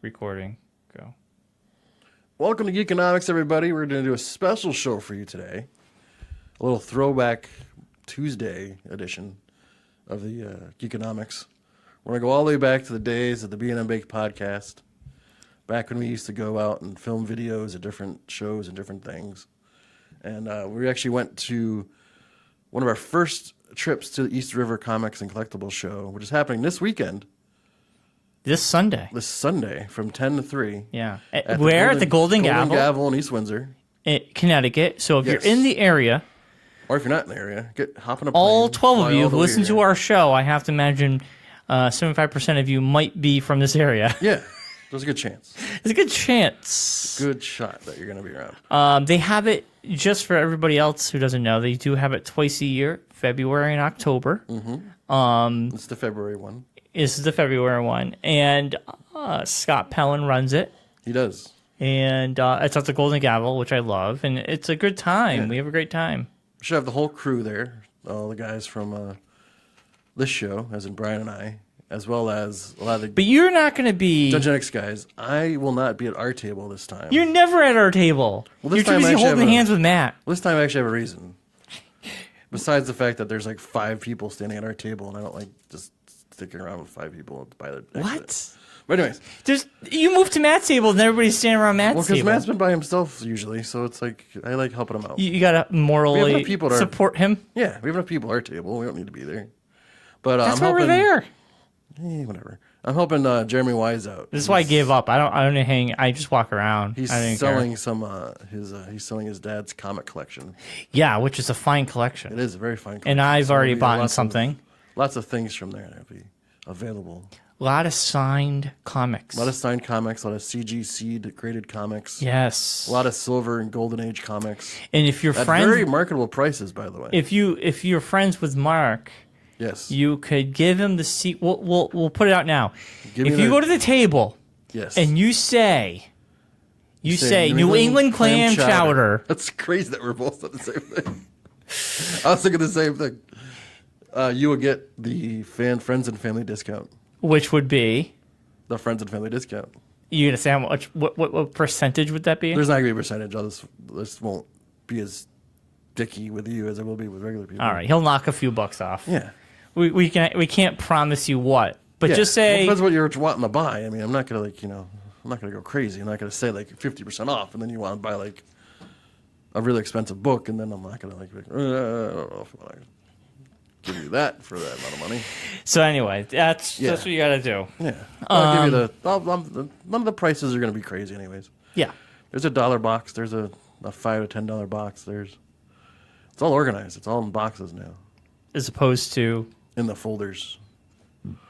recording. Go. Welcome to Geekonomics, everybody. We're going to do a special show for you today. A little throwback Tuesday edition of the Geekonomics. We're going to go all the way back to the days of the B&M Bake podcast, back when we used to go out and film videos of different shows and different things. And we actually went to one of our first trips to the East River Comics and Collectibles Show, which is happening this weekend. This Sunday. This Sunday from 10 to 3. Yeah. At the Golden Gavel? Golden Gavel in East Windsor. In Connecticut. So if you're in the area... Or if you're not in the area, hop on a plane. All 12 of you who listen here. to our show, I have to imagine 75% of you might be from this area. Yeah. There's a good chance. There's a good chance. Good shot that you're going to be around. They have it, just for everybody else who doesn't know, they do have it twice a year, February and October. Mm-hmm. It's the February one. This is the February one. And Scott Pellin runs it. He does. And it's at the Golden Gavel, which I love. And it's a good time. Yeah. We have a great time. We should have the whole crew there. All the guys from this show, as in Brian and I, as well as a lot of the... But you're not going to be... Dungeonix guys. I will not be at our table this time. You're never at our table. Well, this you're too busy holding hands with Matt. Well, this time I actually have a reason. Besides the fact that there's like 5 people standing at our table, and I don't like just sticking around with 5 people by the exit. What? But anyways. You move to Matt's table, and everybody's standing around Matt's table. Well, because Matt's been by himself usually, so it's like, I like helping him out. You got to morally support him? Yeah, we have enough people at our table. We don't need to be there. But that's why we're there. Whatever. I'm helping Jeremy Wise out. This is why I gave up. I don't hang. I just walk around. He's selling he's selling his dad's comic collection. Yeah, which is a fine collection. It is a very fine collection. And I've already bought something. Lots of things from there that'll be available. A lot of signed comics. A lot of signed comics. A lot of CG seed graded comics. Yes. A lot of silver and golden age comics. And if you're friends, very marketable prices, by the way. If you're friends with Mark. Yes. You could give him the seat. We'll put it out now. If you go to the table, yes, and you say New England clam chowder. That's crazy that we're both on the same thing. I was thinking the same thing. You would get the friends and family discount, which would be the friends and family discount. You gonna say how much? What percentage would that be? There's not gonna be a percentage. This won't be as dicky with you as it will be with regular people. All right, he'll knock a few bucks off. Yeah. We can't promise you what, but just say depends what you're wanting to buy. I mean, I'm not gonna I'm not gonna go crazy. I'm not gonna say like 50% off, and then you want to buy like a really expensive book, and then I'm not gonna I don't know if I want to give you that for that amount of money. So anyway, that's what you got to do. Yeah, I'll give you none of the prices are gonna be crazy, anyways. Yeah, there's a $1 box. There's a $5 to $10 box. It's all organized. It's all in boxes now, as opposed to. In the folders.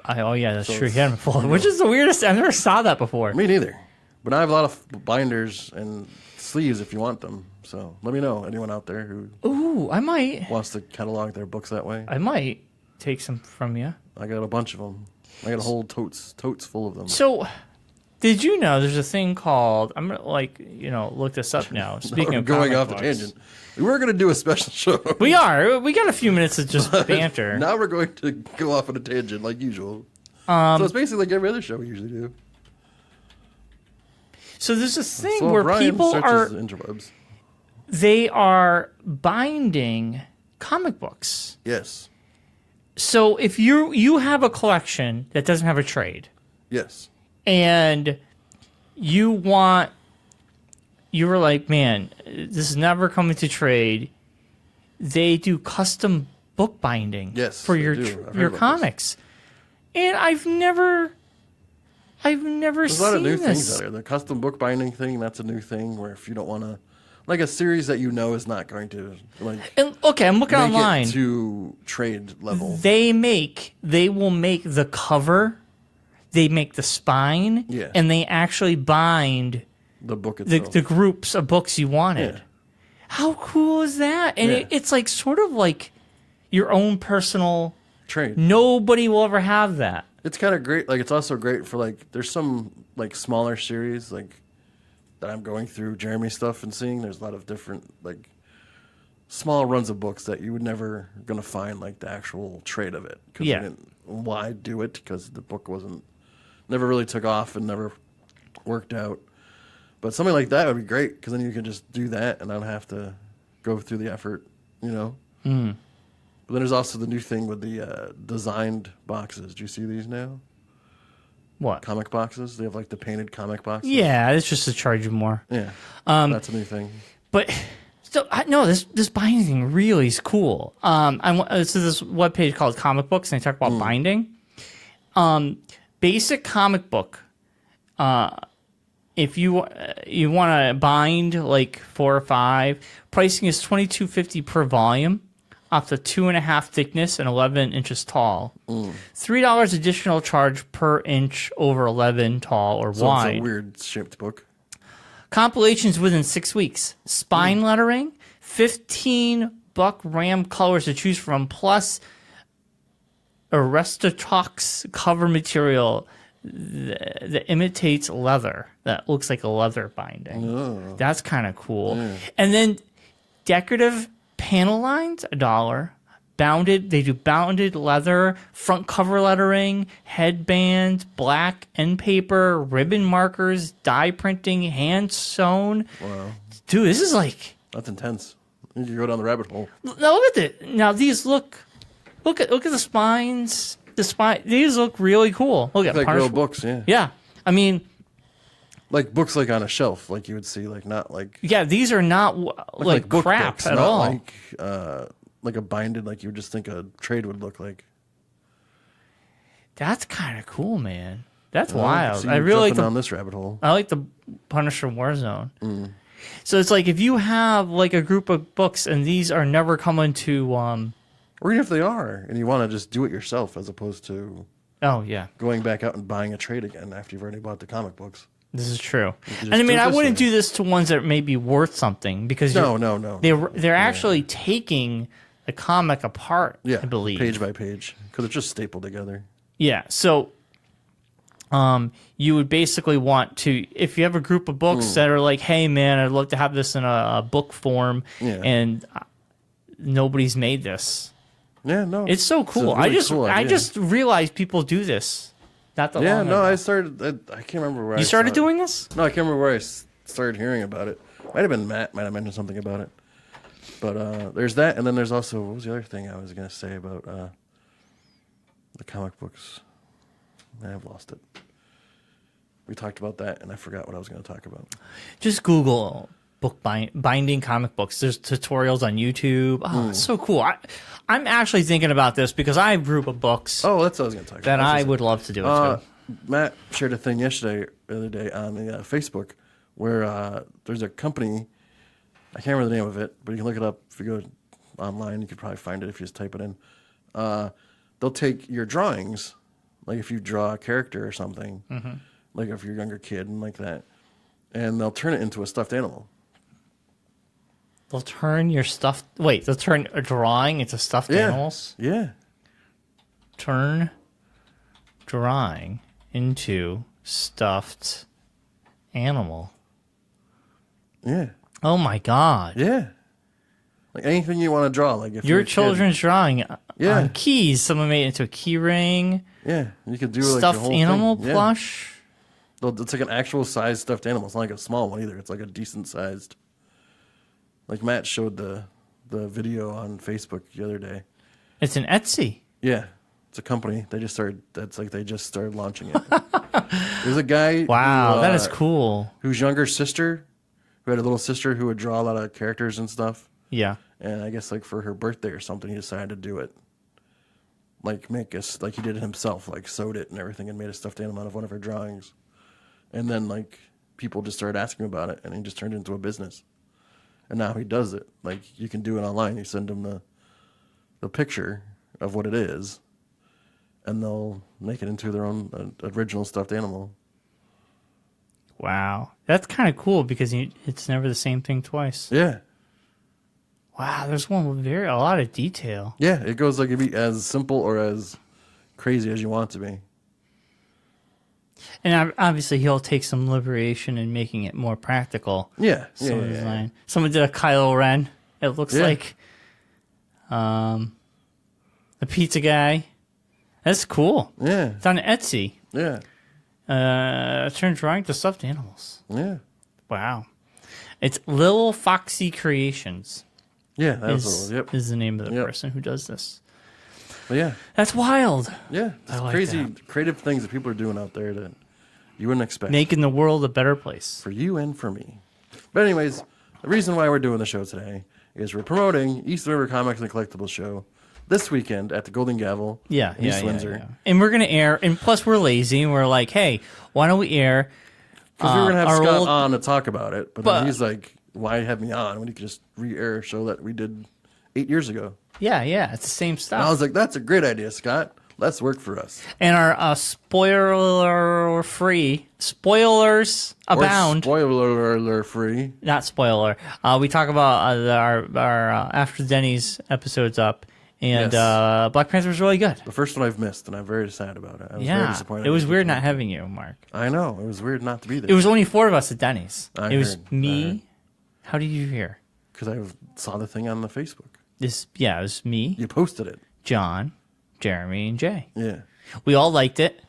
Oh, yeah, that's true. He had them folded, which is the weirdest. I never saw that before. Me neither. But I have a lot of binders and sleeves if you want them. So let me know, anyone out there who I might wants to catalog their books that way. I might take some from you. I got a bunch of them. I got a whole totes full of them. So, did you know there's a thing called, I'm going to look this up now. Speaking of going off books. the tangent. We were going to do a special show. We are. We got a few minutes of just banter. Now we're going to go off on a tangent like usual. So it's basically like every other show we usually do. So there's this thing where Brian people are... interwebs. They are binding comic books. Yes. So if you have a collection that doesn't have a trade. Yes. And you were like, man, this is never coming to trade. They do custom book binding for your comics. This. And I've never There's seen a lot of new this. things out there. The custom book binding thing, that's a new thing where if you don't want to, like a series that you know is not going to I'm looking online. It to trade level. They will make the cover, they make the spine, and they actually bind the book itself. The groups of books you wanted. Yeah. How cool is that? And it's like sort of like your own personal trade. Nobody will ever have that. It's kind of great. Like it's also great for like there's some like smaller series like that I'm going through Jeremy stuff and seeing. There's a lot of different like small runs of books that you would never gonna find like the actual trade of it. Why do it? Because the book never really took off and never worked out. But something like that would be great because then you can just do that and not have to go through the effort, you know? Mm. But then there's also the new thing with the designed boxes. Do you see these now? What? Comic boxes. They have like the painted comic boxes. Yeah, it's just to charge you more. Yeah. That's a new thing. But still, no, this binding thing really is cool. So this webpage called Comic Books, and they talk about binding. Basic comic book. If you want to bind like 4 or 5, pricing is $22.50 per volume, up to 2.5 thickness and 11 inches tall. $3 additional charge per inch over 11 tall or wide. It's a weird shaped book. Compilations within 6 weeks. Spine lettering, 15 buck ram colors to choose from, plus Aristotox cover material that imitates leather. That looks like a leather binding. Oh. That's kind of cool. Yeah. And then decorative panel lines, $1. Bounded, they do bounded leather, front cover lettering, headbands, black end paper, ribbon markers, dye printing, hand sewn. Wow. Dude, this is like... That's intense. You can go down the rabbit hole. Now look at it. Now these look at the spines. These look really cool. Look at like real books, yeah. Yeah, I mean, like books like on a shelf, like you would see, like not like. Yeah, these are not like crap books, at not all. Like a binded, like you would just think a trade would look like. That's kind of cool, man. That's wild. I really like down this rabbit hole. I like the Punisher Warzone. So it's like if you have like a group of books and these are never coming to. Or even if they are, and you want to just do it yourself as opposed to going back out and buying a trade again after you've already bought the comic books. This is true. And I mean, I wouldn't do this to ones that may be worth something because no. They're actually taking the comic apart, I believe. Page by page, because it's just stapled together. Yeah, so you would basically want to, if you have a group of books that are like, hey, man, I'd love to have this in a book form, and nobody's made this. Yeah, no. It's so cool. Really I just realized people do this. Not that long ago. I started, I can't remember where You started doing this? No, I can't remember where I started hearing about it. Might have been Matt, might have mentioned something about it. But there's that, and then there's also, what was the other thing I was going to say about the comic books? I've lost it. We talked about that, and I forgot what I was going to talk about. Just Google book binding comic books. There's tutorials on YouTube. Oh, it's so cool. I'm actually thinking about this because I have a group of books. Oh, that's what I was going to talk about. That I would love to do it too. Matt shared a thing the other day on the Facebook where there's a company, I can't remember the name of it, but you can look it up if you go online. You could probably find it if you just type it in. They'll take your drawings, like if you draw a character or something, like if you're a younger kid and like that, and they'll turn it into a stuffed animal. They'll turn they'll turn a drawing into stuffed animals? Yeah. Turn drawing into stuffed animal. Yeah. Oh my God. Yeah. Like anything you want to draw. Like if your children's drawing on keys, someone made it into a key ring. Yeah. You could do like stuffed the whole animal thing. plush. It's like an actual sized stuffed animal. It's not like a small one either. It's like a decent sized. Like Matt showed the video on Facebook the other day. It's an Etsy. Yeah. It's a company. They just started launching it. There's a guy. Wow, that is cool. Whose younger sister, who had a little sister who would draw a lot of characters and stuff. Yeah. And I guess like for her birthday or something, he decided to do it. Like like he did it himself, like sewed it and everything and made a stuffed animal out of one of her drawings. And then like people just started asking about it and he just turned it into a business. And now he does it. Like you can do it online. You send them the picture of what it is, and they'll make it into their own original stuffed animal. Wow, that's kind of cool because it's never the same thing twice. Yeah. Wow, there's one with a lot of detail. Yeah, it goes like it be as simple or as crazy as you want it to be. And obviously, he'll take some liberation in making it more practical. Yeah. Someone did a Kylo Ren. It looks like a pizza guy. That's cool. Yeah. It's on Etsy. Yeah. Turn drawing to stuffed animals. Yeah. Wow. It's Lil Foxy Creations. Yeah, that's is the name of the person who does this. But yeah. That's wild. Yeah. It's like crazy, that. creative things that people are doing out there that you wouldn't expect. Making the world a better place. For you and for me. But anyways, the reason why we're doing the show today is we're promoting East River Comics and Collectibles Show this weekend at the Golden Gavel in East Windsor. Yeah. And we're going to air, and plus we're lazy, and we're like, hey, why don't we air? Because we were going to have Scott on to talk about it, but then he's like, why have me on when you could just re-air a show that we did 8 years ago? Yeah, it's the same stuff. And I was like, that's a great idea, Scott. Let's work for us. And our spoilers abound. Spoiler free. Not spoiler. We talk about our After Denny's episodes up. And Black Panther was really good. The first one I've missed, and I'm very sad about it. I was very disappointed. It was weird not having you, Mark. I know. It was weird not to be there. It was only 4 of us at Denny's. I was heard. me. How did you hear? Because I saw the thing on the Facebook. It was me. You posted it. John, Jeremy, and Jay. Yeah. We all liked it.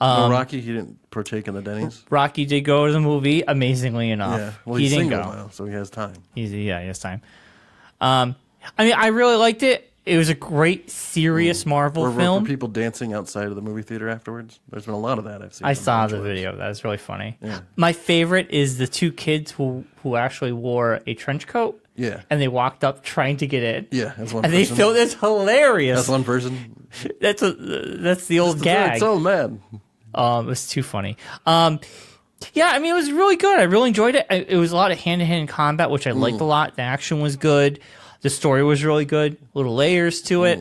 No, Rocky, he didn't partake in the Denny's. Rocky did go to the movie, amazingly enough. Yeah. Well, he he's didn't single go. now, so he has time. He has time. I mean, I really liked it. It was a great, serious Marvel film. Were people dancing outside of the movie theater afterwards? There's been a lot of that I've seen. I saw the video. That was really funny. Yeah. My favorite is the 2 kids who actually wore a trench coat. Yeah. And they walked up trying to get in. Yeah, that's one and person. They filmed it's hilarious. That's one person. That's the old gag. It's so mad. It was too funny. Yeah, I mean, it was really good. I really enjoyed it. It was a lot of hand-to-hand combat, which I liked a lot. The action was good. The story was really good. Little layers to it.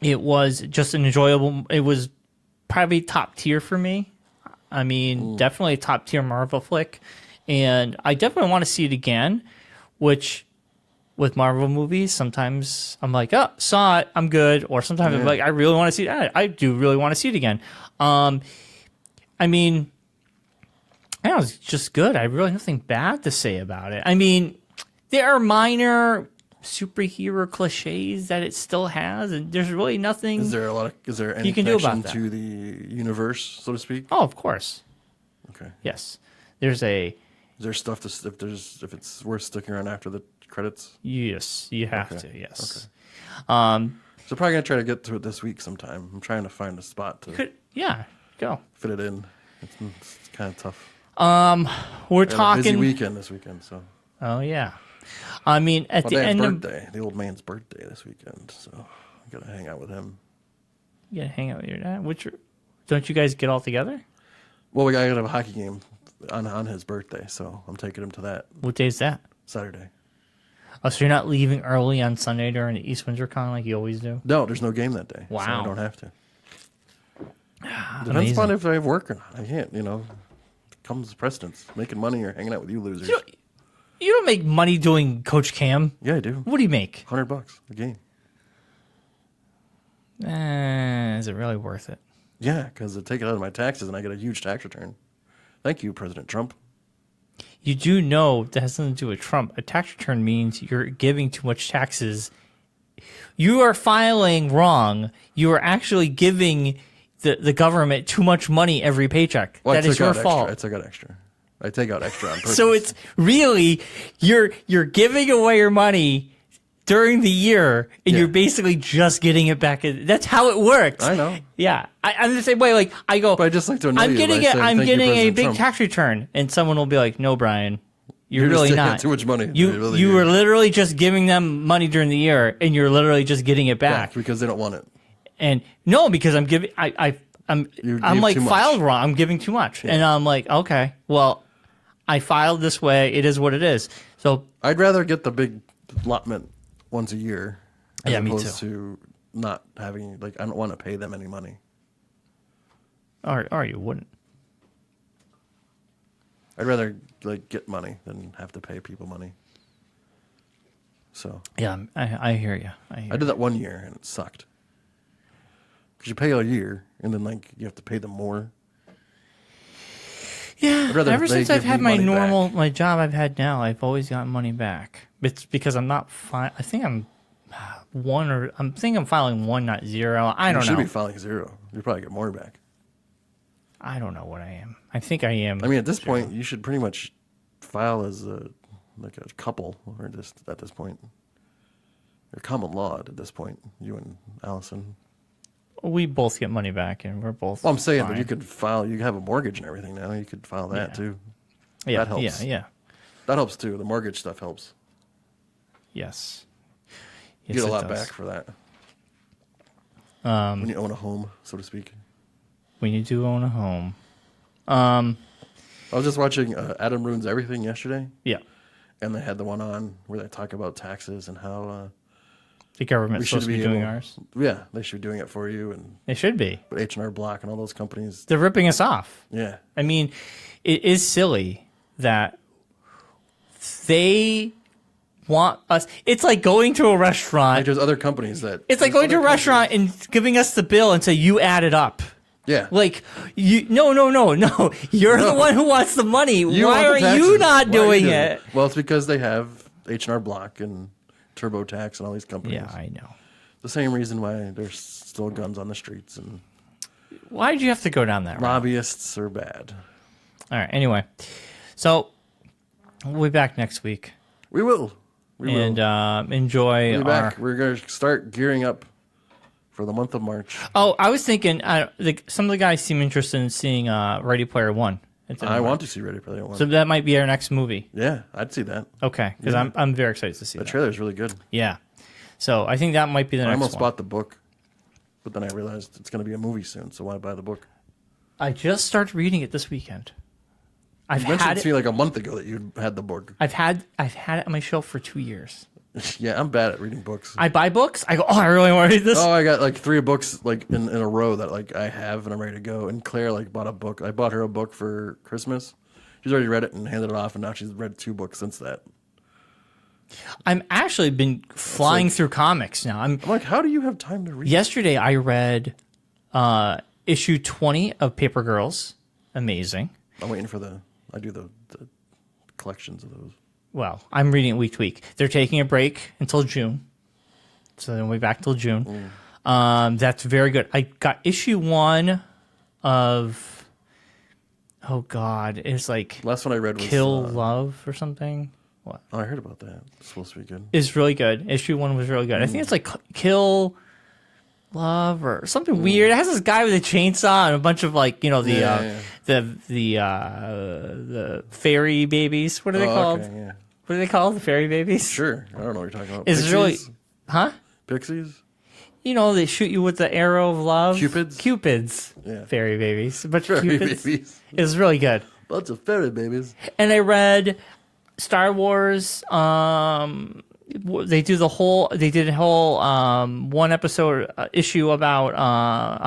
It was just an enjoyable. It was probably top tier for me. I mean, definitely a top tier Marvel flick, and I definitely want to see it again. Which, with Marvel movies, sometimes I'm like, oh, saw it, I'm good, or sometimes I'm like, I really want to see it. I do really want to see it again. I mean, I don't know, it's just good. I really have nothing bad to say about it. I mean, there are minor superhero cliches that it still has, and there's really nothing. Is there any you can do about connection to the universe, so to speak? Oh, of course. Okay. Yes. Is there stuff if it's worth sticking around after the credits? Yes, you have to. Yes. Okay. So probably gonna try to get to it this week sometime. I'm trying to find a spot to go fit it in. It's kind of tough. We're talking a busy weekend this weekend, so. Oh yeah. I mean, at the end of the old man's birthday this weekend, so I gotta hang out with him. You gotta hang out with your dad. Don't you guys get all together? Well, we gotta have a hockey game on his birthday, so I'm taking him to that. What day is that? Saturday. Oh, so you're not leaving early on Sunday during the East Windsor Con like you always do? No, there's no game that day. Wow. So I don't have to. Depends Amazing. upon if I have work or not. I can't, comes precedence. Making money or hanging out with you losers. You don't make money doing Coach Cam. Yeah, I do. What do you make? $100 a game. Is it really worth it? Yeah, because they take it out of my taxes and I get a huge tax return. Thank you, President Trump. You do know that has nothing to do with Trump. A tax return means you're giving too much taxes. You are filing wrong. You are actually giving the government too much money every paycheck. Well, that is your fault. I took out extra. I take out extra on purpose. So it's really you're giving away your money during the year, and you're basically just getting it back. That's how it works. I know. Yeah, I'm the same way. Like I go, but I just like to annoy I'm you getting by saying, I'm "Thank you, getting a President big Trump." tax return, and someone will be like, "No, Brian, you're just really taking not. out too much money. You were literally just giving them money during the year, and you're literally just getting it back because they don't want it. And no, because I'm giving I'm like filed wrong. I'm giving too much, and I'm like, okay, well, I filed this way. It is what it is. So I'd rather get the big allotment once a year, as opposed to not having I don't want to pay them any money. Or you wouldn't. I'd rather get money than have to pay people money. So yeah, I hear you. I did that 1 year and it sucked. Because you pay a year and then you have to pay them more. Yeah, ever since I've had my job I've had now, I've always gotten money back. It's because I'm not I think I'm I'm filing 1, not 0. I don't know. You should be filing 0. You probably get more back. I don't know what I am. I think I am. I mean, at this point, you should pretty much file as a couple, or just at this point. Or common law at this point, you and Allison. We both get money back, and we're both. Well, I'm saying, fine. but you could file. You have a mortgage and everything now. You could file that too. Yeah, that helps. Yeah. That helps too. The mortgage stuff helps. Yes. You get a lot back for that. When you own a home, so to speak. When you do own a home. I was just watching Adam Ruins Everything yesterday. Yeah. And they had the one on where they talk about taxes and how the government's supposed to be doing ours. Yeah, they should be doing it for you, and they should be. But H&R Block and all those companies, they're ripping us off. Yeah. I mean, it is silly that they want us. It's like going to a restaurant. Like there's other companies that. It's like going to a restaurant and giving us the bill and say you add it up. Yeah. Like you, no. You're the one who wants the money. Why are you not doing it? Well, it's because they have H&R Block and TurboTax and all these companies. Yeah, I know. The same reason why there's still guns on the streets and. Why did you have to go down that route? Lobbyists are bad. All right. Anyway, so we'll be back next week. We will. And enjoy we'll be back. We're going to start gearing up for the month of March. Oh, I was thinking some of the guys seem interested in seeing Ready Player One. I want to see Ready Player One. So that might be our next movie. Yeah, I'd see that. Okay, because I'm very excited to see that. The trailer's really good. Yeah. So I think that might be the next one. I almost bought the book, but then I realized it's going to be a movie soon, so why buy the book? I just started reading it this weekend. You mentioned to me like a month ago that you had the book. I've had it on my shelf for 2 years. Yeah, I'm bad at reading books. I buy books. I go, I really want to read this. Oh, I got like 3 books like in a row that like I have and I'm ready to go. And Claire like bought a book. I bought her a book for Christmas. She's already read it and handed it off, and now she's read 2 books since that. I'm actually been flying through comics now. I'm like, how do you have time to read? Yesterday I read issue 20 of Paper Girls. Amazing. I'm waiting for I do the collections of those. Well, I'm reading it week to week. They're taking a break until June. So then we'll be back till June. That's very good. I got issue 1 of, oh God, it's like last one I read was Kill Love or something. What? Oh, I heard about that. It's supposed to be good. It's really good. Issue 1 was really good. I think it's like Kill Love or something weird. It has this guy with a chainsaw and a bunch of like, the fairy babies. What are they called? Okay, yeah. What are they called? The fairy babies? Sure. I don't know what you're talking about. It's Pixies? really, huh? Pixies? They shoot you with the arrow of love. Cupids? Yeah. Fairy babies. But fairy Cupids. babies. It's really good. Bunch of fairy babies. And I read Star Wars. They did a whole 1 episode issue about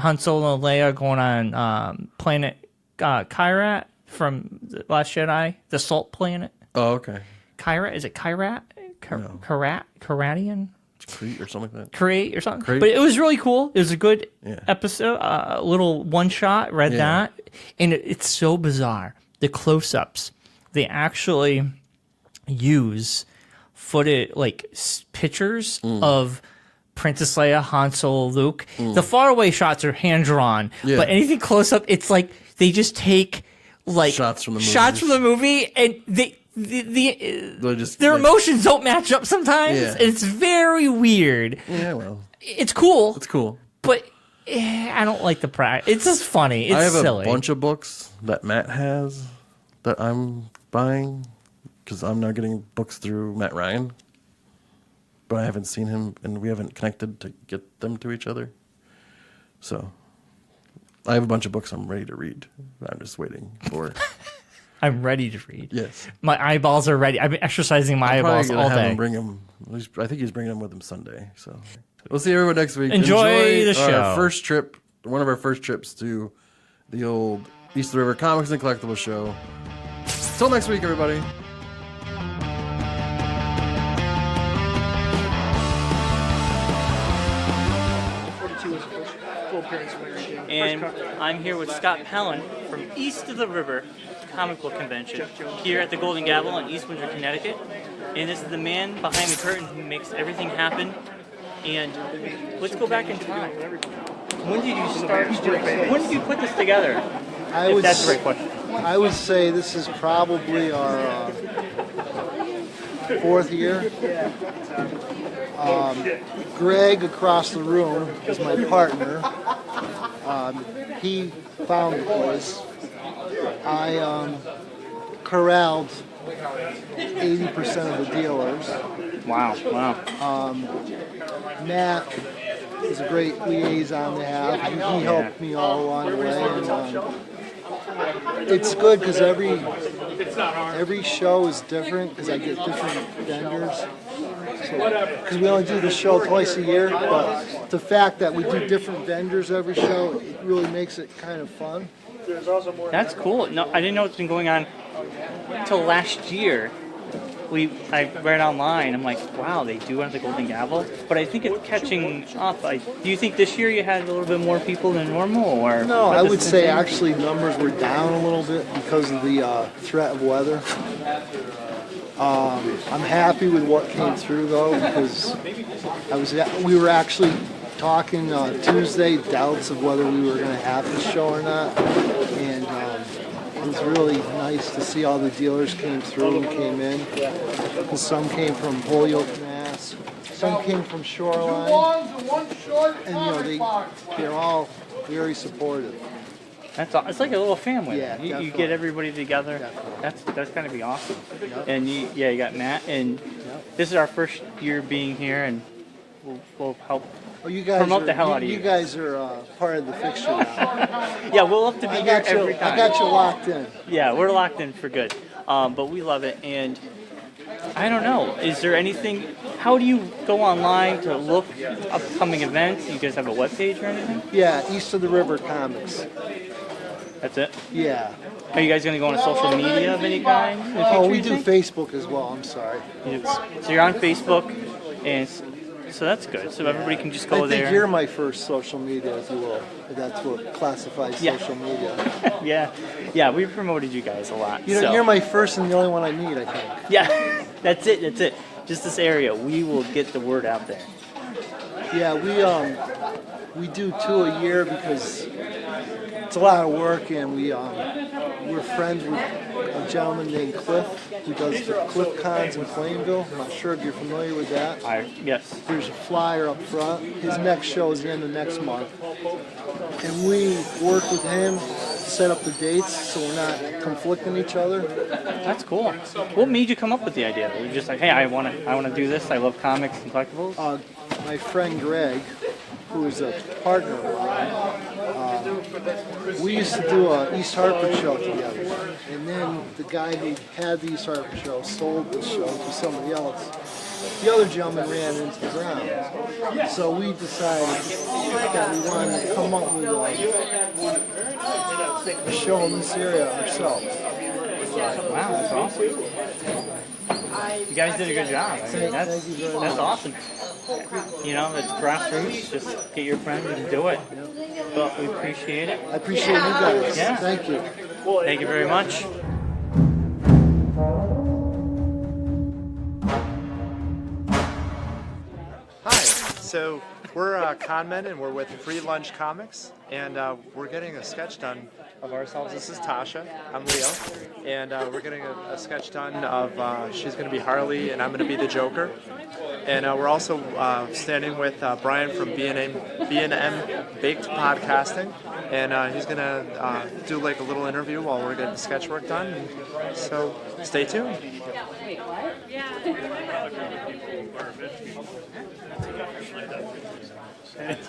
Han Solo and Leia going on planet Kyrat from The Last Jedi, the Salt Planet. Oh, okay. Kyrat? Is it Kyrat? No. Karatian? Crete or something like that. Crate or something. Crate. But it was really cool. It was a good episode, a little one shot. Read that. And it's so bizarre. The close-ups, they actually use footage, like pictures of Princess Leia, Han Solo, Luke. The faraway shots are hand-drawn. Yeah. But anything close-up, it's like they just take like shots from the movie and their emotions don't match up sometimes. Yeah. It's very weird. Yeah, well. It's cool. It's cool. But I don't like the practice. It's just funny. It's silly. I have a bunch of books that Matt has that I'm buying because I'm now getting books through Matt Ryan. But I haven't seen him and we haven't connected to get them to each other. So I have a bunch of books I'm ready to read. I'm just waiting for I'm ready to read. Yes. My eyeballs are ready. I've been exercising my eyeballs all day. Him bring him. I think he's bringing them with him Sunday. So we'll see everyone next week. Enjoy the show. Our first trip, one of our first trips to the old East of the River Comics and Collectibles Show. Till next week, everybody. And I'm here with Scott Pellin from East of the River Comic Book Convention here at the Golden Gavel in East Windsor, Connecticut. And this is the man behind the curtain who makes everything happen. And let's go back in time. When did you start? When did you put this together? if that's the right question. I would say this is probably our 4th year. Greg across the room is my partner. He found the place. I corralled 80% of the dealers. Wow. Matt is a great liaison to have. He helped me all along the way. And, it's good because every show is different because I get different vendors. Because we only do the show twice a year, but the fact that we do different vendors every show, it really makes it kind of fun. That's cool. No, I didn't know it's been going on until last year. I read online. I'm like, wow, they do have the Golden Gavel, but I think it's catching up. Do you think this year you had a little bit more people than normal, or no? I would say actually numbers were down a little bit because of the threat of weather. I'm happy with what came through though, because we were actually talking Tuesday, doubts of whether we were going to have this show or not, and it was really nice to see all the dealers came through and came in. And some came from Holyoke, Mass. Some came from Shoreline, and they're all very supportive. It's like a little family. Yeah, you get everybody together. Definitely. That's gonna be awesome. Yep. And you got Matt, and this is our first year being here, and we'll help. Oh, you guys promote the hell out of you. You guys are part of the fixture now. Yeah, we'll love to be here every time. I got you locked in. Yeah, we're locked in for good. But we love it, and I don't know. Is there anything? How do you go online to look upcoming events? You guys have a webpage or anything? Yeah, East of the River Comics. That's it? Yeah. Are you guys going to go on a social media of any kind? Oh, we do Facebook as well. I'm sorry. So you're on Facebook, and so that's good. So everybody can just go there. I think you're my first social media, if you will. If that's what classifies social media. Yeah, we promoted you guys a lot. You're my first and the only one I need, I think. Yeah, that's it. Just this area. We will get the word out there. Yeah, we do 2 a year because it's a lot of work, and we're friends with a gentleman named Cliff who does the Cliff Cons in Plainville. I'm not sure if you're familiar with that. Yes. There's a flyer up front. His next show is the end of next month. And we work with him, set up the dates so we're not conflicting each other. That's cool. What made you come up with the idea? Were you just like, hey, I want to do this. I love comics and collectibles? My friend Greg, who is a partner of mine, we used to do an East Hartford show together. And then the guy who had the East Hartford show sold the show to somebody else. The other gentleman ran into the ground. So we decided that we wanted to come up with a show in this area ourselves. Wow, that's awesome. You guys did a good job. I mean, that's awesome. It's grassroots. Just get your friends and do it. But we appreciate it. I appreciate you guys. Yeah. Thank you. Thank you very much. Hi. So we're Conmen, and we're with Free Lunch Comics, and we're getting a sketch done of ourselves. This is Tasha. I'm Leo, and we're getting a sketch done of she's going to be Harley, and I'm going to be the Joker. And we're also standing with Bryon from B&M Baked Podcasting, and he's going to do like a little interview while we're getting the sketch work done. So stay tuned. Wait, what? Yeah.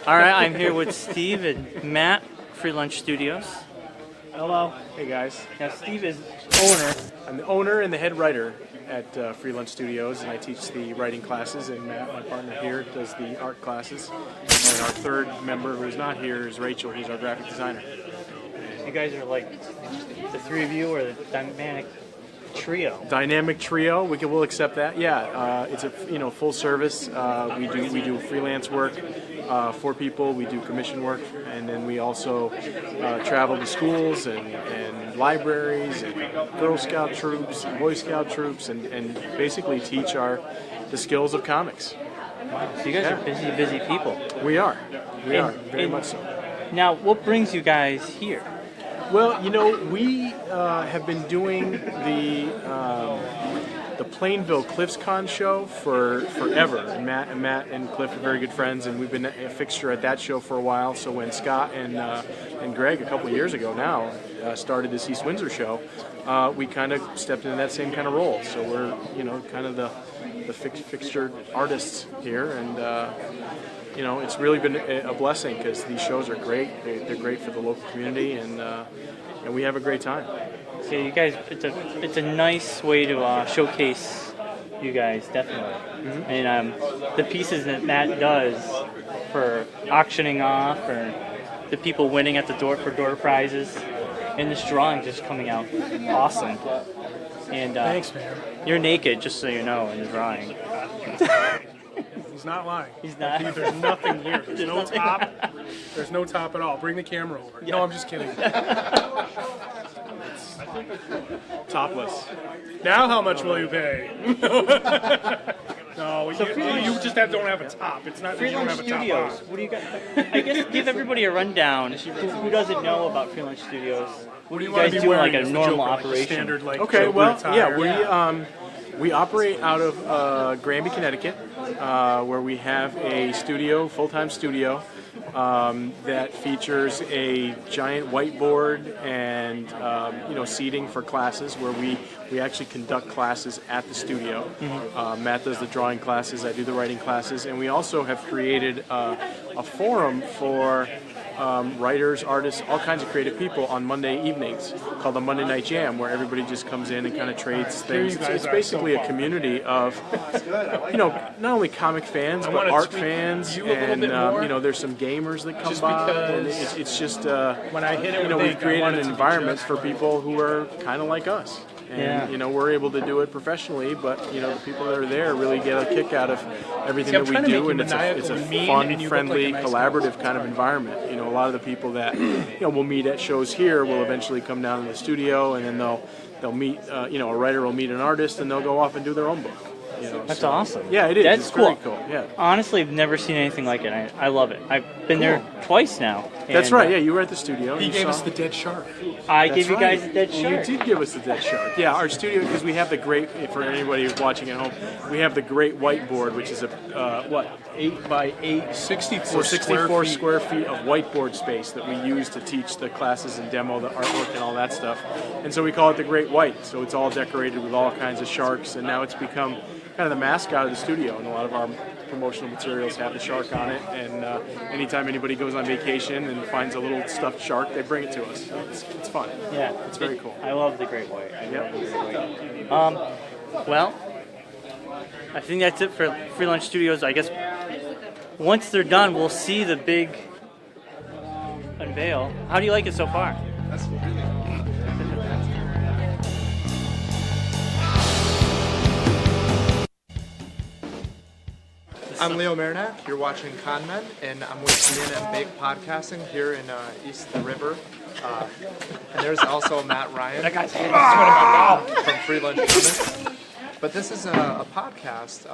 All right, I'm here with Steve and Matt, Free Lunch Studios. Hello. Hey guys. Now Steve is owner. I'm the owner and the head writer at Free Lunch Studios, and I teach the writing classes, and Matt, my partner here, does the art classes. And our third member who's not here is Rachel, who's our graphic designer. You guys are like the three of you, or the dynamic trio. Dynamic trio, we'll accept that. Yeah, it's a full service. We do freelance work for people. We do commission work, and then we also travel to schools and libraries and Girl Scout troops, and Boy Scout troops, and basically teach the skills of comics. Wow. So you guys are busy people. We are very much so. Now, what brings you guys here? Well, we have been doing the Plainville CliffsCon show for forever. And Matt and Cliff are very good friends, and we've been a fixture at that show for a while. So when Scott and Greg a couple of years ago now started this East Windsor show, we kind of stepped into that same kind of role. So we're kind of the fixture artists here, and it's really been a blessing because these shows are great. They're great for the local community, and we have a great time. So you guys, it's a nice way to showcase you guys, definitely. Mm-hmm. And the pieces that Matt does for auctioning off, or the people winning at the door prizes, and this drawing just coming out awesome. And thanks, man. You're naked, just so you know, in the drawing. He's not lying. He's not. There's nothing here. There's no top. There's no top at all. Bring the camera over. Yeah. No, I'm just kidding. Topless. Now how much will you pay? No, you just don't have a top. It's not that you don't have a top on. What do you got? I guess give everybody a rundown. Who doesn't know about Free Lunch Studios? What do you guys do like a normal operation? Standard, okay, well, we operate out of Granby, Connecticut, where we have a studio, full-time studio, that features a giant whiteboard and seating for classes where we actually conduct classes at the studio. Mm-hmm. Matt does the drawing classes, I do the writing classes, and we also have created a forum for writers, artists, all kinds of creative people on Monday evenings called the Monday Night Jam, where everybody just comes in and kind of trades things. It's basically a community of, not only comic fans, but art fans, and, there's some gamers that come by. And it's just, when I hit it, we've created an environment for people who are kind of like us. And, we're able to do it professionally, but, the people that are there really get a kick out of everything that we do, and it's a fun, friendly, collaborative kind of environment. A lot of the people that, we'll meet at shows here will eventually come down to the studio, and then they'll meet, a writer will meet an artist, and they'll go off and do their own book. That's awesome. Yeah, it is. That's it's cool. Very cool. Yeah. Honestly, I've never seen anything like it. I love it. I've been there twice now. That's right. Yeah, you were at the studio. He gave us the dead shark. I gave you guys the dead shark. You did give us the dead shark. Yeah, our studio, because we have the great, for anybody watching at home, we have the great whiteboard, which is a 8 by 8, 64 square feet of whiteboard space that we use to teach the classes and demo the artwork and all that stuff. And so we call it the Great White. So it's all decorated with all kinds of sharks, and now it's become kind of the mascot of the studio, and a lot of our promotional materials have the shark on it, and anytime anybody goes on vacation and finds a little stuffed shark, they bring it to us. So it's fun. Yeah. It's very cool. I love the Great White. Well, I think that's it for Free Lunch Studios. I guess once they're done, we'll see the big unveil. How do you like it so far? That's cool. I'm Leo Marinac. You're watching Conmen, and I'm with B&M Bake Podcasting here in East the River. And there's also Matt Ryan. That guy's sweating my mouth. From Free Lunch Comics. But this is a podcast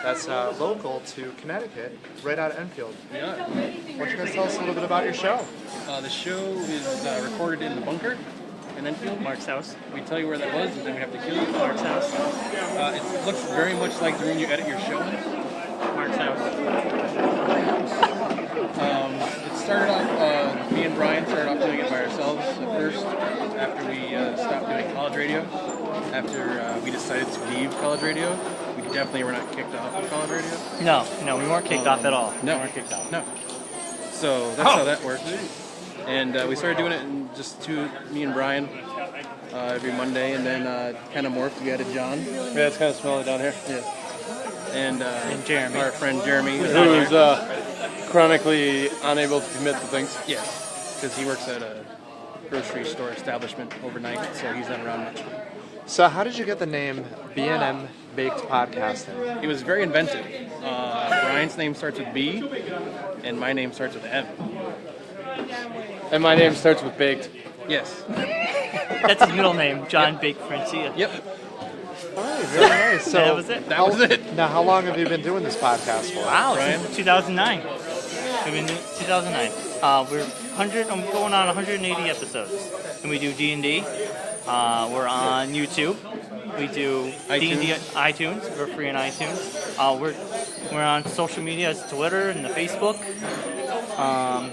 that's local to Connecticut, right out of Enfield. Yeah. Why don't you guys tell us a little bit about your show? The show is recorded in the bunker in Enfield. Mark's house. We tell you where that was, and then we have to kill you. Mark's house. It looks very much like the room you edit your show in. Mark's house. It started off, me and Bryon started off doing it by ourselves at first, after we stopped doing college radio. After we decided to leave college radio, we definitely were not kicked off of college radio. No, we weren't kicked off at all. No, we weren't kicked off. No. So that's how that worked. And we started doing it in just me and Bryon every Monday, and then kind of morphed. We added John. Yeah, it's kind of smelly down here. Yeah. And Jeremy. Our friend Jeremy. Who's chronically unable to commit to things. Yeah, because he works at a grocery store establishment overnight, so he's not around much. So how did you get the name B&M Baked Podcasting? It was very inventive. Bryan's name starts with B, and my name starts with M. And my name starts with baked. Yes. That's his middle name, John Bake Francia. Yep. All right, very nice. So that was it. That was it. Now, how long have you been doing this podcast for? Wow, Bryon? since 2009. We've been doing 2009. We're 100. I'm going on 180 episodes, and we do D&D. We're on YouTube. We do D&D iTunes. We're free on iTunes. We're on social media, it's Twitter and the Facebook.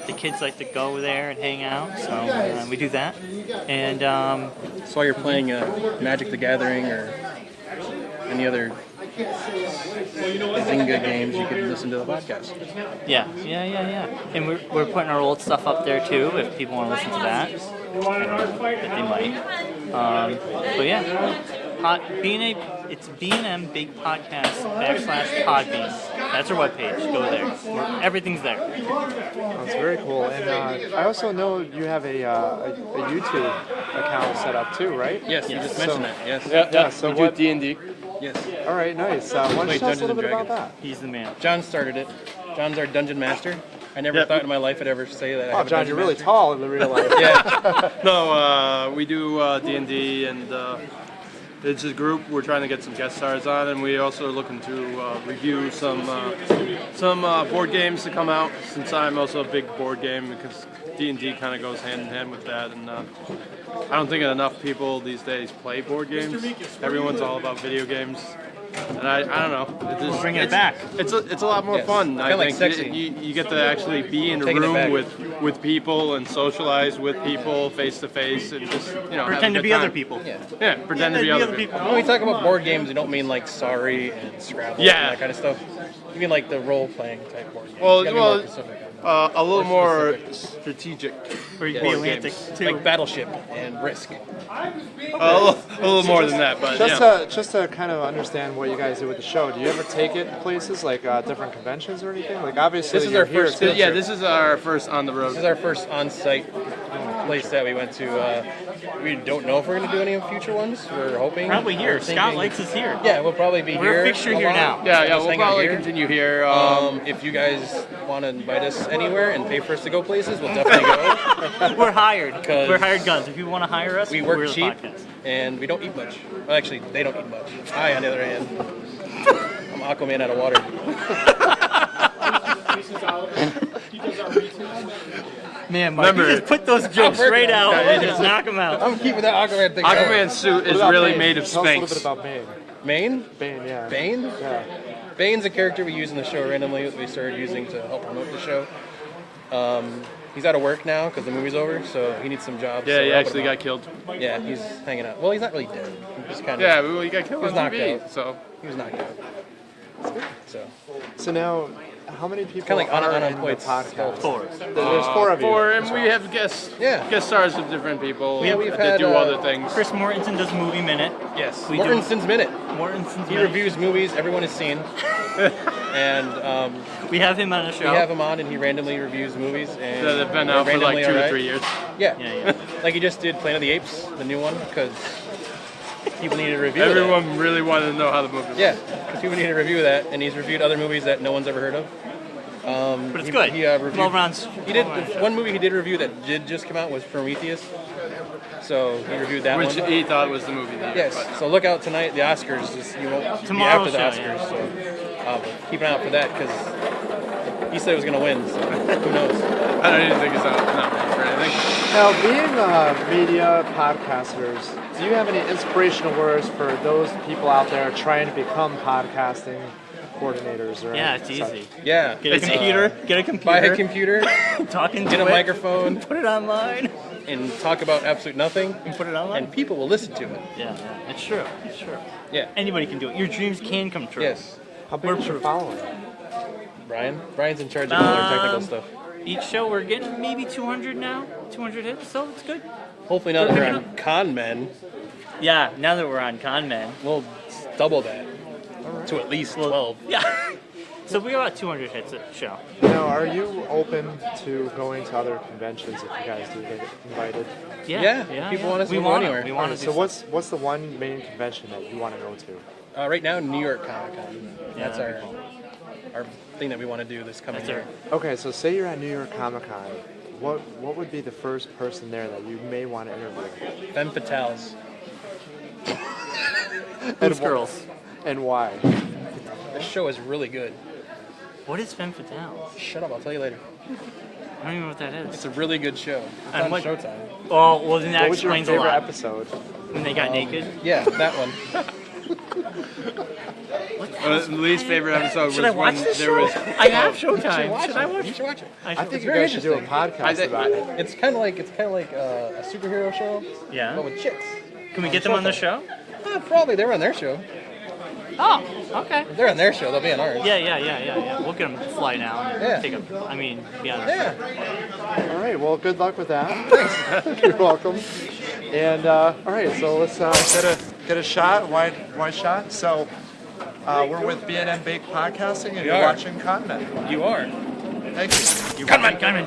The kids like to go there and hang out, so we do that. And So while you're playing Magic the Gathering or any other Zynga games, you can listen to the podcast. Yeah. And we're putting our old stuff up there too, if people want to listen to that. But they might. But yeah, it's B&M Big Podcast / Podbean. That's our webpage. Go there. Everything's there. That's very cool. And I also know you have a YouTube account set up too, right? Yes, you just mentioned that. Yes. Yeah. So we do D&D. Yes. All right, nice. Why don't you tell us a little bit about that? He's the man. John started it. John's our dungeon master. I never thought in my life I'd ever say that. Oh, John, you're really tall in the real life. Yeah. No, we do D&D, and it's a group. We're trying to get some guest stars on, and we also are looking to review some board games to come out. Since I'm also a big board game, because D&D kind of goes hand in hand with that, and I don't think enough people these days play board games. Everyone's all about video games. And I don't know. Bring it back. It's a lot more fun. I think sexy. you get to actually be in a room with people and socialize with people face to face and just pretend to be other people. Yeah, pretend to be other people. When we talk about board games, we don't mean like Sorry and Scrabble and that kind of stuff. You mean like the role-playing type board games. Well, a little more strategic. Or you can be Atlantic too. Like Battleship and Risk. A little more than that, but just to kind of understand what you guys do with the show, do you ever take it places like different conventions or anything? Like obviously, this is our first. This is our first on the road. This is our first on-site place that we went to. We don't know if we're going to do any future ones. We're hoping. Probably here. Scott likes us here. Yeah, we'll probably be here. We're a fixture here now. Yeah, we'll probably continue here. If you guys want to invite us anywhere and pay for us to go places, we'll definitely go. We're hired. We're hired guns. If you want to hire us, we work we're cheap, the podcast. and we don't eat much. Well, actually, they don't eat much. I, on the other hand, I'm Aquaman out of water. Man, Mike, you just put those jokes right out and just knock them out. I'm keeping that Aquaman thing going. Aquaman's suit is really made of Tell us a little Spanx. bit about Bane. Bane? Bane, yeah. Bane? Yeah. Bane's a character we use in the show randomly that we started using to help promote the show. He's out of work now because the movie's over, so he needs some jobs. Yeah, so he we're actually helping got killed. him out. Yeah, he's hanging out. Well, he's not really dead. He's just kind of. Yeah, well, he got killed He was on knocked TV, out. so. He was knocked out. So now, how many people Kinda like are in the unemployed podcast? Four. There's four of you. And we have guest stars of different people we've that had, do other things. Chris Mortensen does Movie Minute. Yes. We Mortensen's Minute. Mortensen's He Minute. reviews movies everyone has seen. And we have him on the show. we have him on, and he randomly reviews movies. And That have been out for like 2 or 3 years. Yeah. Like he just did Planet of the Apes, the new one, because people needed a review of that. Everyone really wanted to know how the movie was. Yeah, because people needed a review of that, and he's reviewed other movies that no one's ever heard of. But it's good. He reviewed. Well-rounded. He did one movie he did review that did just come out was Prometheus. So he reviewed that Which one. he thought was the movie. Yes. So look out tonight. The Oscars. You won't Tomorrow's be after the show, Oscars. So keep an eye out for that because he said it was going to win. So who knows? I don't even think it's nominated for anything. Now, being media podcasters, do you have any inspirational words for those people out there trying to become podcasting coordinators? Or Yeah, it's easy. Yeah. Get a computer. Get a computer. Buy a computer. Talk into Get a it, microphone. Put it online. And talk about absolute nothing. And put it online. And people will listen to it. Yeah, it's true. It's true. Yeah. Anybody can do it. Your dreams can come true. Yes. How big is your following? Brian's in charge of all our technical stuff. Each show we're getting maybe 200 now. 200 hits, so it's good. Hopefully now that we're on Con Men, Yeah, now that we're on Con Men. we'll double that to at least 12. Yeah. So we got about 200 hits a show. Now, are you open to going to other conventions if you guys do get invited? Yeah, people want us to go anywhere. We want to So what's the one main convention that you want to go to? Right now, New York Comic Con. That's that'd our thing that we want to do this coming year. Okay, so say you're at New York Comic Con. What would be the first person there that you may want to interview? Femme Fatales. Boots girls. And why? The show is really good. What is Femme Fatale? Shut up, I'll tell you later. I don't even know what that is. It's a really good show. It's And on what- Showtime. Oh, well, then that What was your explains a favorite lot. episode? When they got naked? Yeah, that one. Least favorite episode Should was I watch when this there show? was. I have Showtime. Should I watch You should watch it. I think you very guys should do a interesting. podcast about it. It's kind of like a superhero show, Yeah. but with chicks. Can we get them on the show? Probably they're on their show. Oh, okay. If they're on their show, they'll be on ours. Yeah. We'll get them to fly down and Yeah. take a, be on our Yeah. All right. Well, good luck with that. Thanks. You're welcome. And all right. So let's Get a shot, wide shot. So we're with B&M Bake Podcasting, and We you're are. watching Conman. You are. Thank you. Gunman.